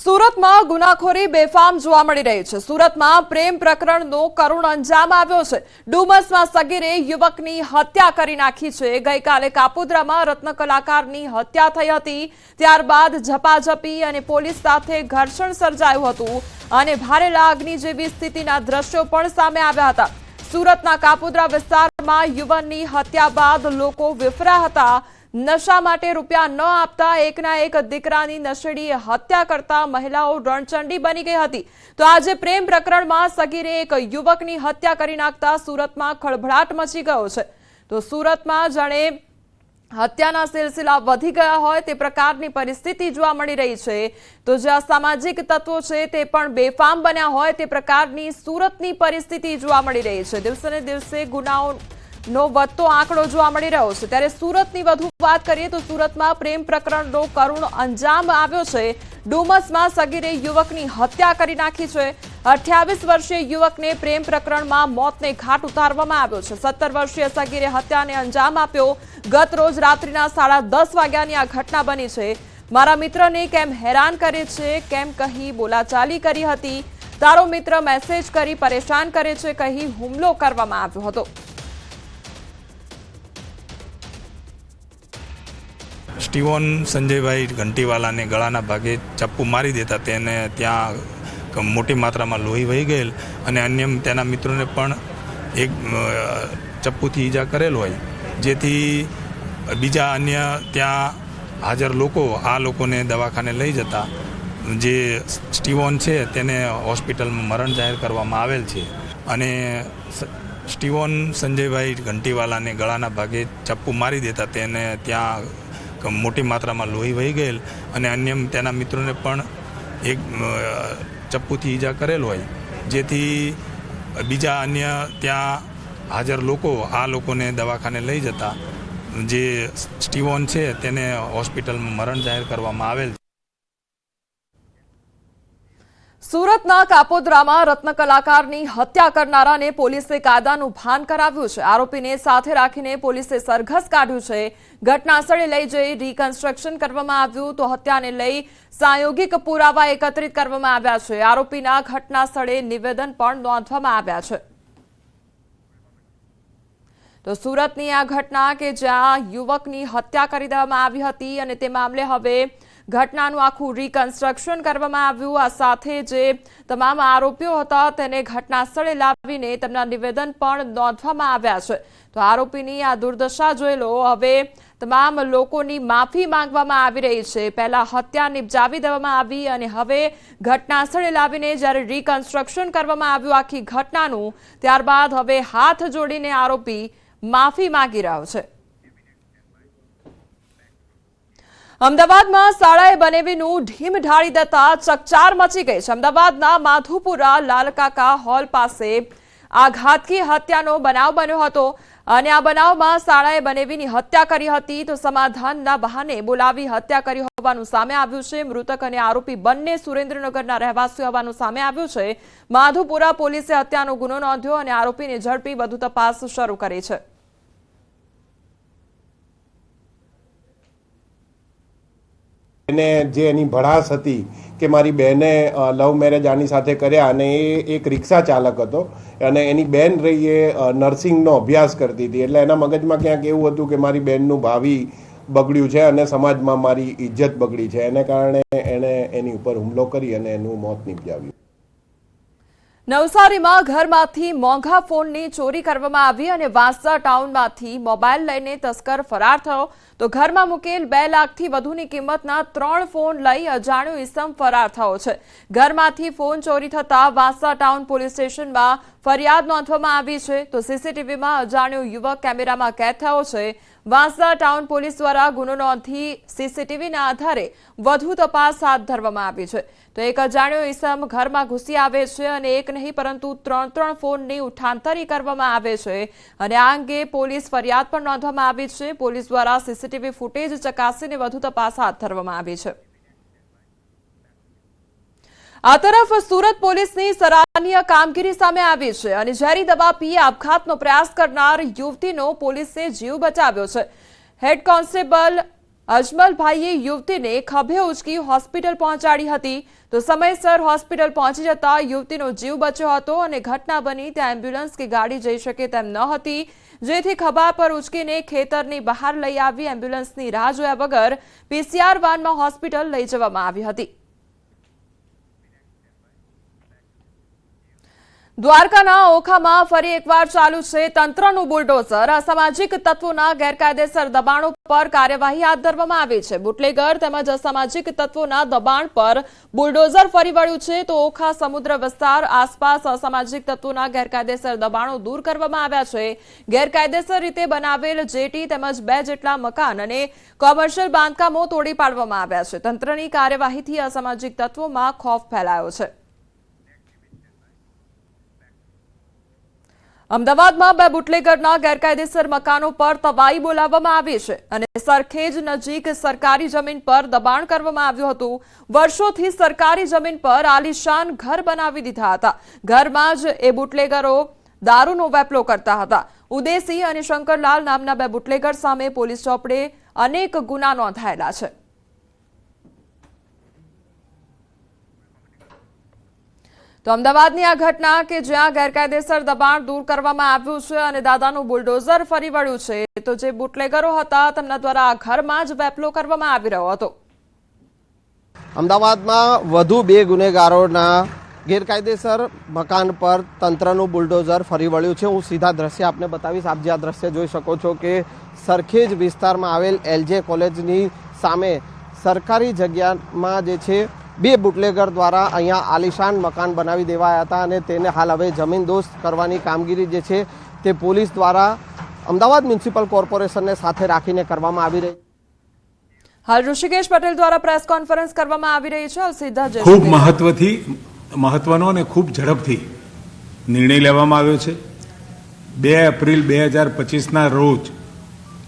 સુરતમાં ગુનાખોરી બેફામ જોવા મળી રહી છે। સુરતમાં પ્રેમ પ્રકરણનો કરુણ અંજામ આવ્યો છે। ડુમસમાં સગીરે યુવકની હત્યા કરી નાખી છે। ગઈકાલે કાપોદ્રામાં રત્ન કલાકારની હત્યા થઈ હતી। ત્યારબાદ ઝપાઝપી અને પોલીસ સાથે ઘર્ષણ સર્જાયું હતું અને ભારે લાગણી જેવી સ્થિતિના દ્રશ્યો પણ સામે આવ્યા હતા। સુરતના કાપોદ્રા વિસ્તારમાં યુવાનની હત્યા બાદ લોકો વિફર્યા હતા। નશા માટે રૂપિયા ન આપતા એકના એક દીકરાની નશેડી હત્યા કરતા મહિલાઓ રણચંડી બની ગઈ હતી। તો આજે પ્રેમ પ્રકરણમાં સગીરે એક યુવકની હત્યા કરી નાખતા સુરતમાં ખળભળાટ મચી ગયો છે। તો સુરતમાં જાણે હત્યાના સિલસિલા વધી ગયા હોય તે પ્રકારની પરિસ્થિતિ જોવા મળી રહી છે। તો જે અસામાજિક તત્વો છે તે પણ બેફામ બન્યા હોય તે પ્રકારની સુરતની પરિસ્થિતિ જોવા મળી રહી છે। દિવસે ને દિવસે ગુનાઓ નો વધતો આંકડો જોવા મળી રહ્યો છે। ત્યારે સુરતની વધુ વાત કરીએ તો સુરતમાં પ્રેમ પ્રકરણનો કરુણ અંજામ આવ્યો છે। ડુમસમાં સગીરે યુવકની હત્યા કરી નાખી છે। 28 વર્ષીય યુવકને પ્રેમ પ્રકરણમાં મોતને ઘાટ ઉતારવામાં આવ્યો છે। 17 વર્ષીય સગીરે હત્યાને અંજામ આપ્યો। ગત રોજ રાત્રિના 10:30 વાગ્યાની આ ઘટના બની છે। મારા મિત્રને કેમ હેરાન કરે છે, કેમ કહી બોલાચાલી કરી હતી, તારો મિત્ર મેસેજ કરી પરેશાન કરે છે કહી હુમલો કરવામાં આવ્યો હતો। સ્ટીવન સંજયભાઈ ઘંટીવાલાને ગળાના ભાગે ચપ્પુ મારી દેતા તેને ત્યાં મોટી માત્રામાં લોહી વહી ગયેલ અને અન્ય તેના મિત્રોને પણ એક ચપ્પુથી ઈજા કરેલ હોય, જેથી બીજા અન્ય ત્યાં હાજર લોકો આ લોકોને દવાખાને લઈ જતા જે સ્ટીવન છે તેને હોસ્પિટલમાં મરણ જાહેર કરવામાં આવેલ છે અને સ્ટીવન સંજયભાઈ ઘંટીવાલાને ગળાના ભાગે ચપ્પુ મારી દેતા તેને ત્યાં મોટી માત્રામાં લોહી વહી ગયેલ અને અન્ય તેના મિત્રોને પણ એક ચપ્પુથી ઈજા કરેલ હોય, જેથી બીજા અન્ય ત્યાં હાજર લોકો આ લોકોને દવાખાને લઈ જતા જે સ્ટીવન છે તેને હોસ્પિટલમાં મરણ જાહેર કરવામાં આવેલ છે। સુરતના કાપોદ્રામાં રત્ન કલાકારની હત્યા કરનારાને પોલીસે કાયદાનું ભાન કરાવ્યું છે। આરોપીને સાથે રાખીને પોલીસે સરઘસ કાઢ્યું છે। ઘટના સ્થળે લઈ જઈ રીકન્સ્ટ્રક્શન કરવામાં આવ્યું તો હત્યાને લઈ પ્રાયોગિક પુરાવા એકત્રિત કરવામાં આવ્યા છે। આરોપીના ઘટના સ્થળે નિવેદન પણ નોંધવામાં આવ્યા છે। તો સુરતની આ ઘટના કે જ્યાં યુવકની હત્યા કરી દેવામાં આવી હતી અને તે મામલે હવે ઘટનાનું આખું રીકન્સ્ટ્રક્શન કરવામાં આવ્યું। આ સાથે જે તમામ આરોપીઓ હતા તેને ઘટના સ્થળે લાવીને તેમના નિવેદન પણ નોંધવામાં આવ્યા છે। તો આરોપીની આ દુર્દશા જોઈ લો, હવે તમામ લોકોની માફી માંગવામાં આવી રહી છે। પહેલા હત્યા નિપજાવી દેવામાં આવી અને હવે ઘટના સ્થળે લાવીને જ્યારે રીકન્સ્ટ્રક્શન કરવામાં આવ્યું આખી ઘટનાનું, ત્યારબાદ હવે હાથ જોડીને આરોપી માફી માંગી રહ્યો છે। અમદાવાદમાં શાળાએ બનેવીનું ઢીમ ઢાળી દેતા ચકચાર મચી ગઈ છે। અમદાવાદના માધુપુરા લાલકાકા હોલ પાસે આ ઘાતકી હત્યાનો બનાવ બન્યો હતો અને આ બનાવમાં શાળાએ બનેવીની હત્યા કરી હતી તો સમાધાનના બહાને બોલાવી હત્યા કરી હોવાનું સામે આવ્યું છે। મૃતક અને આરોપી બંને સુરેન્દ્રનગરના રહેવાસી હોવાનું સામે આવ્યું છે। માધુપુરા પોલીસે હત્યાનો ગુનો નોંધ્યો અને આરોપીને ઝડપી વધુ તપાસ શરૂ કરી છે। એને જે એની ભડાસ હતી કે મારી બહેને લવ મેરેજ આની સાથે કર્યા અને એ એક રિક્ષા ચાલક હતો અને એની બહેન રહી એ નર્સિંગનો અભ્યાસ કરતી હતી, એટલે એના મગજમાં ક્યાંક એવું હતું કે મારી બહેનનું ભાવિ બગડ્યું છે અને સમાજમાં મારી ઇજ્જત બગડી છે, એને કારણે એણે એની ઉપર હુમલો કરી અને એનું મોત નિપજાવ્યું। નવસારીમાં ઘરમાંથી મોંઘા ફોનની ચોરી કરવામાં આવી અને વાંસદા ટાઉનમાંથી મોબાઈલ લઈને તસ્કર ફરાર થયો તો ઘરમાં મૂકેલ 2 લાખથી વધુની કિંમતના 3 ફોન લઈ અજાણ્યો ઇસમ ફરાર થયો છે। ઘરમાંથી ફોન ચોરી થતા વાંસદા ટાઉન પોલીસ સ્ટેશનમાં ફરિયાદ નોંધવામાં આવી છે તો સીસીટીવીમાં અજાણ્યો યુવક કેમેરામાં કેદ થયો છે। વાંસદા ટાઉન પોલીસ દ્વારા ગુનો નોંધી સીસીટીવીના આધારે વધુ તપાસ હાથ ધરવામાં આવી છે। તો એક અજાણ્યો ઇસમ ઘરમાં ઘૂસી આવે છે અને એક નહીં પરંતુ 3 ફોનની ઉઠાંતરી કરવામાં આવે છે અને આ અંગે પોલીસ ફરિયાદ પણ નોંધવામાં આવી છે। પોલીસ દ્વારા સીસીટીવી ફૂટેજ ચકાસીને વધુ તપાસ હાથ ધરવામાં આવી છે। આ તરફ સુરત પોલીસની સરાહનીય કામગીરી સામે આવી છે અને ઝેરી દવા પી આપઘાતનો પ્રયાસ કરનાર યુવતીનો પોલીસે જીવ બચાવ્યો છે। હેડ કોન્સ્ટેબલ અજમલભાઈએ યુવતીને ખભે ઉચકી હોસ્પિટલ પહોંચાડી હતી તો સમયસર હોસ્પિટલ પહોંચી જતા યુવતીનો જીવ બચ્યો હતો અને ઘટના બની ત્યાં એમ્બ્યુલન્સ કે ગાડી જઈ શકે તેમ ન હતી, જેથી ખભા પર ઉચકીને ખેતરની બહાર લઈ આવી એમ્બ્યુલન્સની રાહ જોયા વગર પીસીઆર વાનમાં હોસ્પિટલ લઈ જવામાં આવી હતી। દ્વારકાના ઓખામાં ફરી એકવાર ચાલુ છે તંત્રનું બુલડોઝર। અસામાજિક તત્વોના ગેરકાયદેસર દબાણો પર કાર્યવાહી હાથ ધરવામાં આવી છે। બુટલેગર તેમજ અસામાજિક તત્વોના દબાણ પર બુલડોઝર ફરી વળ્યું છે તો ઓખા સમુદ્ર વિસ્તાર આસપાસ અસામાજિક તત્વોના ગેરકાયદેસર દબાણો દૂર કરવામાં આવ્યા છે। ગેરકાયદેસર રીતે બનાવેલ જેટી તેમજ 2 જેટલા મકાન અને કોમર્શિયલ બાંધકામો તોડી પાડવામાં આવ્યા છે। તંત્રની કાર્યવાહીથી અસામાજિક તત્વોમાં ખોફ ફેલાયો છે। અમદાવાદમાં 2 બુટલેગરના ગેરકાયદેસર મકાનો પર તવાઈ બોલાવવામાં આવી છે અને સરખેજ નજીક સરકારી જમીન પર દબાણ કરવામાં આવ્યું હતું। વર્ષોથી સરકારી જમીન પર આલીશાન ઘર બનાવી દીધા હતા। ઘરમાં જ એ બુટલેગરો દારૂનો વેપલો કરતા હતા। ઉદેસી અને શંકરલાલ નામના 2 બુટલેગર સામે પોલીસ ચોપડે અનેક ગુના નોંધાયેલા છે। તો અમદાવાદની આ ઘટના કે જ્યાં ગેરકાયદેસર દબાણ દૂર કરવામાં આવ્યું છે અને દાદાનું બુલડોઝર ફરી વળ્યું છે તો જે બુટલેગરો હતા તેમના દ્વારા આ ઘરમાં જ વેપલો કરવામાં આવી રહ્યો હતો। અમદાવાદમાં વધુ 2 ગુનેગારોના ગેરકાયદેસર મકાન પર તંત્રનું બુલડોઝર ફરી વળ્યું છે। હું સીધા દ્રશ્ય આપને બતાવીશ। આપ જે આ દ્રશ્ય જોઈ શકો છો કે સરખેજ વિસ્તારમાં આવેલ એલજે કોલેજની સામે સરકારી જગ્યામાં જે છે 2 બુટલેગર દ્વારા અહીંયા આલિશાન મકાન બનાવી દેવાયા હતા અને તેને હાલ હવે જમીનદોસ્ત કરવાની કામગીરી જે છે તે પોલીસ દ્વારા અમદાવાદ મ્યુનિસિપલ કોર્પોરેશનને સાથે રાખીને કરવામાં આવી રહી છે। હાલ ઋષિકેશ પટેલ દ્વારા પ્રેસ કોન્ફરન્સ કરવામાં આવી રહી છે। સીધા ખૂબ મહત્વનો અને ખૂબ ઝડપથી નિર્ણય લેવામાં આવ્યો છે। 2 એપ્રિલ 2025ના રોજ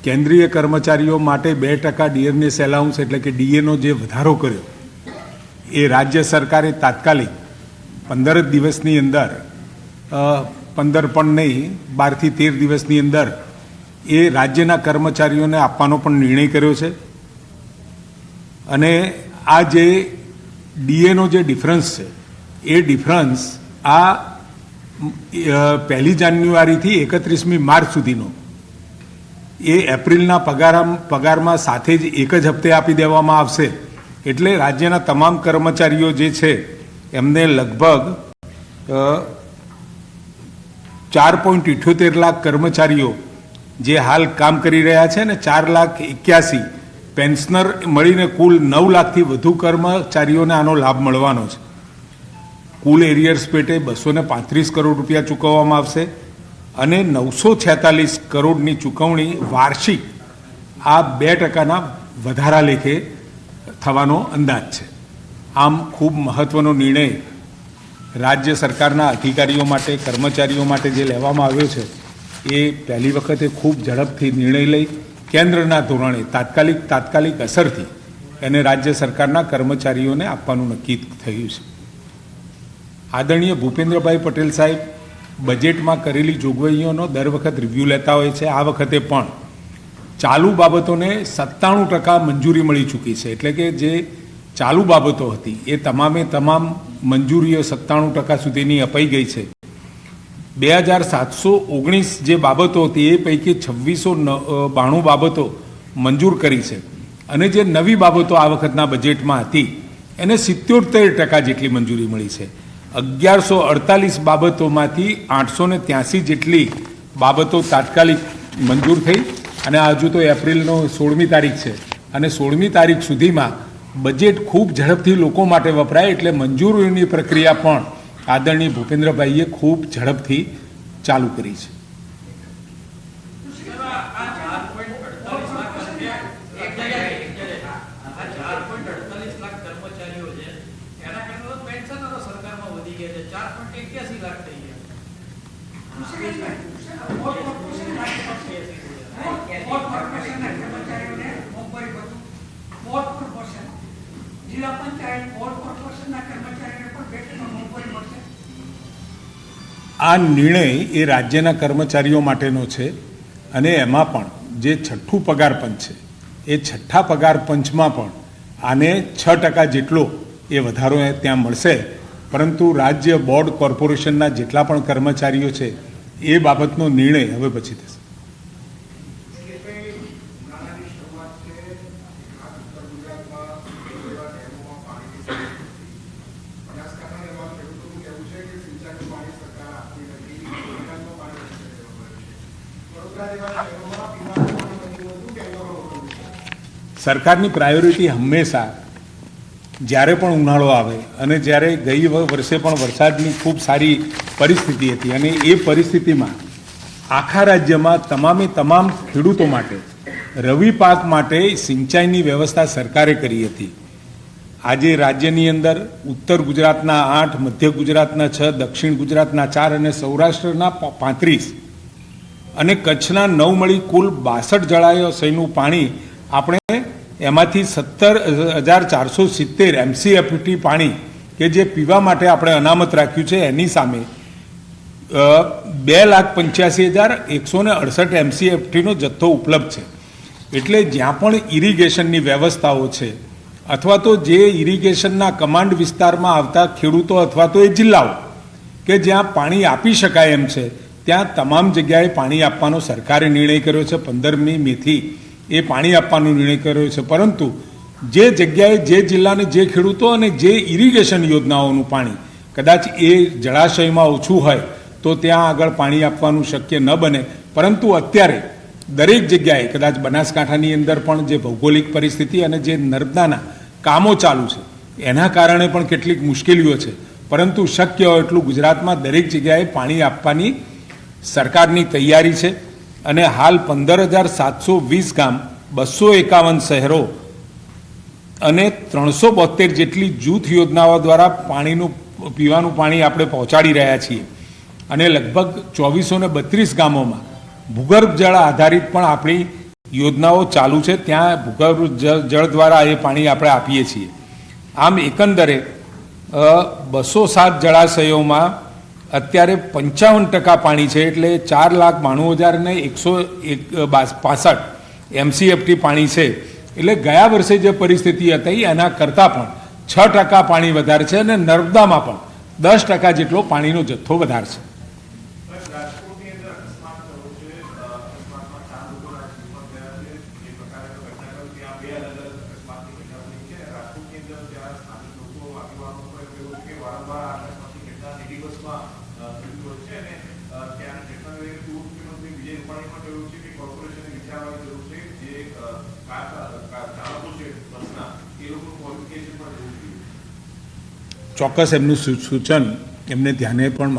કેન્દ્રીય કર્મચારીઓ માટે 2% ડીએનએસ એલાઉન્સ એટલે કે ડીએનો જે વધારો કર્યો એ રાજ્ય સરકારે તાત્કાલિક 15 દિવસની અંદર 15 પણ નહીં 12 થી 13 દિવસની અંદર એ રાજ્યના કર્મચારીઓને આપવાનો પણ નિર્ણય કર્યો છે। અને આ જે ડીએનો જે ડિફરન્સ છે એ ડિફરન્સ આ 1 જાન્યુઆરીથી 31મી માર્ચ સુધીનો એ એપ્રિલના પગારમાં સાથે જ એક જ હપ્તે આપી દેવામાં આવશે। એટલે રાજ્યના તમામ કર્મચારીઓ જે છે એમને લગભગ 4.78 લાખ કર્મચારીઓ જે હાલ કામ કરી રહ્યા છે ને 4,81,000 પેન્શનર મળીને કુલ 9 લાખથી વધુ કર્મચારીઓને આનો લાભ મળવાનો છે। કુલ એરિયર્સ પેટે 235 કરોડ રૂપિયા ચૂકવવામાં આવશે અને 946 કરોડની ચૂકવણી વાર્ષિક આ 2%ના વધારા લેખે થવાનો અંદાજ છે। આમ ખૂબ મહત્વનો નિર્ણય રાજ્ય સરકારના અધિકારીઓ માટે કર્મચારીઓ માટે જે લેવામાં આવ્યો છે એ પહેલી વખતે ખૂબ ઝડપથી નિર્ણય લઈ કેન્દ્રના ધોરણે તાત્કાલિક અસરથી એને રાજ્ય સરકારના કર્મચારીઓને આપવાનું નક્કી થયું છે। આદરણીય ભૂપેન્દ્રભાઈ પટેલ સાહેબ બજેટમાં કરેલી જોગવાઈઓનો દર વખત રિવ્યૂ લેતા હોય છે। આ વખતે પણ ચાલુ બાબતોને 97% મંજૂરી મળી ચૂકી છે। એટલે કે જે ચાલુ બાબતો હતી એ તમામે તમામ મંજૂરીઓ 97% સુધીની અપાઈ ગઈ છે। 2719 જે બાબતો હતી એ પૈકી 2692 બાબતો મંજૂર કરી છે અને જે નવી બાબતો આ વખતના બજેટમાં હતી એને 77% જેટલી મંજૂરી મળી છે। 1148 બાબતોમાંથી 883 જેટલી બાબતો તાત્કાલિક મંજૂર થઈ અને હજુ તો એપ્રિલનો 16મી તારીખ છે અને 16મી તારીખ સુધીમાં બજેટ ખૂબ ઝડપથી લોકો માટે વપરાય એટલે મંજૂરીની પ્રક્રિયા પણ આદરણીય ભૂપેન્દ્રભાઈએ ખૂબ ઝડપથી ચાલુ કરી છે। આ નિર્ણય એ રાજ્યના કર્મચારીઓ માટેનો છે અને એમાં પણ જે 6ઠ્ઠું પગાર પંચ છે એ છઠ્ઠા પગાર પંચમાં પણ આને 6% જેટલો એ વધારો ત્યાં મળશે. પરંતુ રાજ્ય બોર્ડ કોર્પોરેશનના જેટલા પણ કર્મચારીઓ છે એ બાબતનો નિર્ણય હવે પછી થશે. સરકારની પ્રાયોરિટી હંમેશા જ્યારે પણ ઉનાળો આવે અને જ્યારે ગઈ વર્ષે પણ વરસાદની ખૂબ સારી પરિસ્થિતિ હતી અને એ પરિસ્થિતિમાં આખા રાજ્યમાં તમામ ખેડૂતો માટે રવિ પાક માટે સિંચાઈની વ્યવસ્થા સરકારે કરી હતી. આજે રાજ્યની અંદર ઉત્તર ગુજરાતના 8, મધ્ય ગુજરાતના 6, દક્ષિણ ગુજરાતના 4 અને સૌરાષ્ટ્રના 35 અને કચ્છના 9 મળી કુલ 62 જળાશયનું પાણી આપણે એમાંથી 17,470 MCFT પાણી કે જે પીવા માટે આપણે અનામત રાખ્યું છે એની સામે 2,85,168 MCFTનો જથ્થો ઉપલબ્ધ છે. એટલે જ્યાં પણ ઇરિગેશનની વ્યવસ્થાઓ છે અથવા તો જે ઇરિગેશનના કમાન્ડ વિસ્તારમાં આવતા ખેડૂતો અથવા તો એ જિલ્લાઓ કે જ્યાં પાણી આપી શકાય એમ છે ત્યાં તમામ જગ્યાએ પાણી આપવાનો સરકારે નિર્ણય કર્યો છે. 15મી મેથી એ પાણી આપવાનો નિર્ણય કર્યો છે. પરંતુ જે જગ્યાએ જે જિલ્લાને જે ખેડૂતો અને જે ઇરિગેશન યોજનાઓનું પાણી કદાચ એ જળાશયમાં ઓછું હોય તો ત્યાં આગળ પાણી આપવાનું શક્ય ન બને. પરંતુ અત્યારે દરેક જગ્યાએ કદાચ બનાસકાંઠાની અંદર પણ જે ભૌગોલિક પરિસ્થિતિ અને જે નર્મદાના કામો ચાલુ છે એના કારણે પણ કેટલીક મુશ્કેલીઓ છે. પરંતુ શક્ય હોય એટલું ગુજરાતમાં દરેક જગ્યાએ પાણી આપવાની સરકારની તૈયારી છે. અને હાલ 15,720 ગામ, 251 શહેરો અને 372 જેટલી જૂથ યોજનાઓ દ્વારા પીવાનું પાણી આપણે પહોંચાડી રહ્યા છીએ. અને લગભગ 2432 ગામોમાં ભૂગર્ભ જળ આધારિત પણ આપણી યોજનાઓ ચાલુ છે. ત્યાં ભૂગર્ભ જળ દ્વારા એ પાણી આપણે આપીએ છીએ. આમ એકંદરે 207 જળાશયોમાં અત્યારે 55% પાણી છે. એટલે 4,92,165 MCFT પાણી છે. એટલે ગયા વર્ષે જે પરિસ્થિતિ હતી એના કરતાં પણ 6% પાણી વધારે છે અને નર્મદામાં પણ 10% જેટલો પાણીનો જથ્થો વધારે છે. ચોક્કસ એમનું સૂચન એમને ધ્યાને પણ